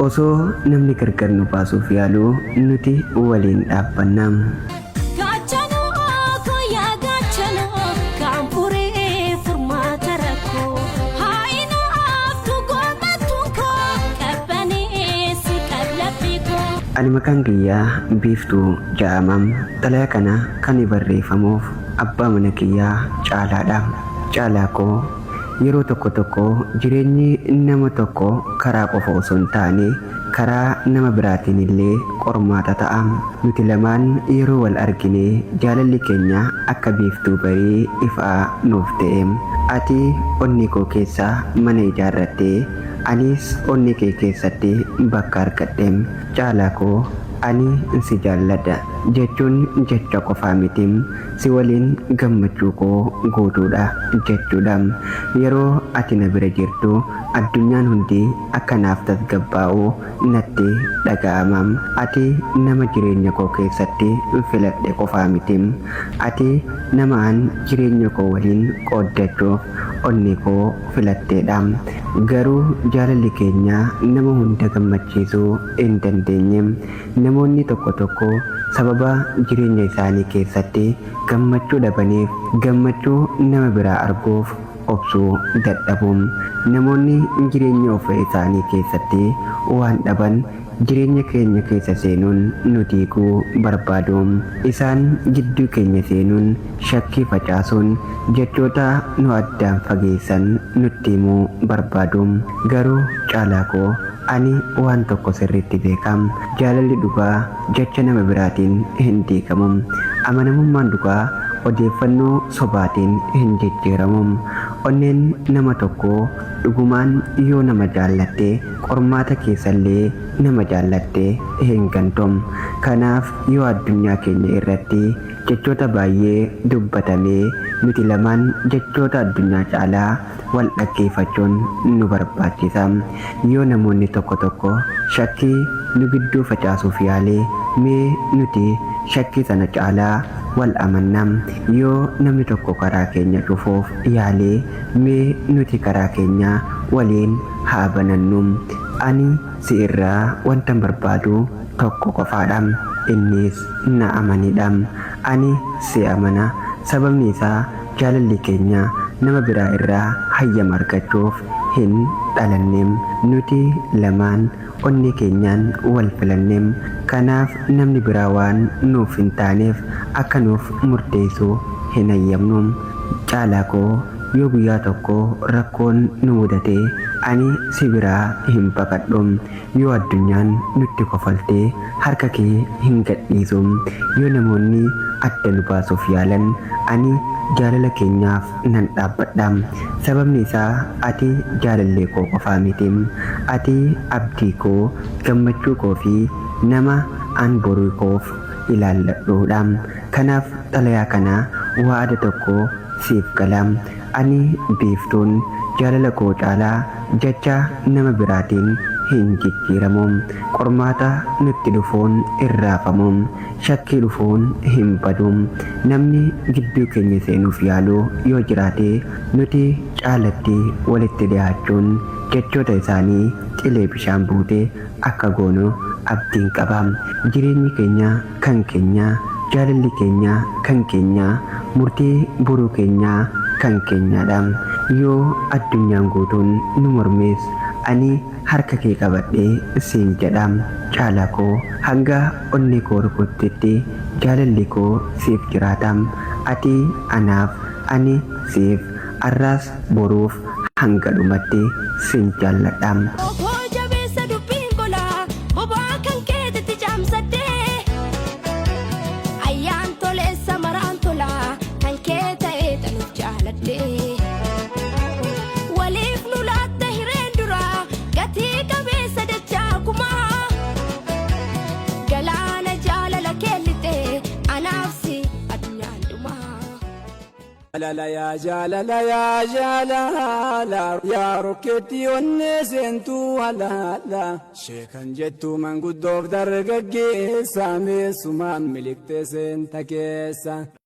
osoo namni gargar nu baasuuf yaalu nuti waliin dhaabbannam. Ani maqaan kiyyaa Biiftuu jedhamam. Xalayaa kana kan barreeffamuuf abbaa mana kiyyaa Caalaadha. Caalaa koo yeroo tokko jireenyi nama tokko karaa qofa osoo hin taane karaa nama biraatiin illee qormaata ta'a. Nuti lamaan yeroo wal argine jaalalli keenya akka biiftuu barii ifaa nuuf ta'e. Ati onni koo keessa mana ijaarrattee anis onni kee keessatti bakka argadhe. Caalaa koo ani si jaalladha jechuun jecha qofaa miti, si waliin gammachuu koo guutuudha jechuudha. Yeroo ati na bira jirtu addunyaan hundi akka naaf tasgabbaa'u natti dhaga'ama. Ati nama jireenya koo keessatti filadhe qofaa miti, ati nama an jireenya koo waliin qooddachuuf onni koo filatteedha. Garuu jaalalli keenya nama hunda gammachiisuu hin dandeenye. Namoonni tokko sababa jireenya isaanii keessatti gammachuu dhabaniif gammachuu nama biraa arguuf obsuu dadhabu. Namoonni jireenya ofii isaanii keessatti waan dhaban jireenya keenya keessa seenuun nu diiguu barbaadu. Isaan gidduu keenya seenuun shakkii facaasuun jechoota nu addaan fageessan nutti himuu barbaadu. Garuu Caalaa koo ani waan tokko sirriitti beekam. Jaalalli dhugaa jecha nama biraatiin hin diigamu. Amanamummaan dhugaa odeeffannoo sobaatiin hin jijjiiramu. Onneen nama tokko dhugumaan yoo nama jaallatte qormaata keessallee nama jaallatte hin gantom. Kanaaf yoo addunyaa keenya irratti jechoota baay'ee dubbatamee nuti lamaan jechoota addunyaa caalaa wal dhaggeeffachuun nu barbaachisa. Yoo namoonni tokko shakkii nu gidduu facaasuuf yaalee mee nuti shakkii sana caalaa wal amannam. Yoo namni tokko karaa keenya cufuuf yaalee mee nuti karaa keenya waliin haa banannu. Ani si irraa wanta barbaadu tokko qofaadha, innis na amanidha. Ani si amana, sababni isaa jaalalli keenya nama biraa irraa hayyama argachuuf hin dhalanne. Nuti lamaan onni keenyaan wal filanne. Kanaaf namni biraa waan nuuf hin taaneef akka nuuf murteessu hin hayyamnu. Caalaa koo yoo guyyaa tokko rakkoon nu mudate ani si biraa hin baqadhu. Yoo addunyaan nutti kofaltee harka kee hin gadhiisu. Yoo namoonni adda nu baasuuf yaalan ani jaalala keenyaaf nan dhaabbadha. Sababni isaa ati jaalallee koo qofaa miti, ati abdii koo, gammachuu koo fi nama an boruu koof ilaalladhuudha. Kanaaf xalayaa kana waada tokko siif gala. Ani Biiftuun jaalala koo Caalaa jecha nama biraatiin hin jijjiiramu. Qormaata nutti dhufuun irraafamu, shakkii dhufuun hin badu. Namni gidduu keenya seenuuf yaalu yoo jiraate nuti caalatti walitti dhiyaachuun jechoota isaanii qilee bishaan buutee akka goonu abdiin qaba. Jireenyi keenya kan keenya, jaalalli keenya kan keenya, murtii boruu keenya kan keenyaadha. Yoo addunyaan guutuun nu mormees ani harka kee qabadhee siin jedha. Caalaa koo hanga onni koo rukuttetti jaalalli koo siif jiraata. Ati anaaf, ani siif, arraas boruuf hanga dhumatti siin jaalladha. لا يا جالا لا يا جالا لا يا روكيتي ونسنتو لا لا شيخن جتو من قدوف درقق سامي سمان ملك تسنتكيسا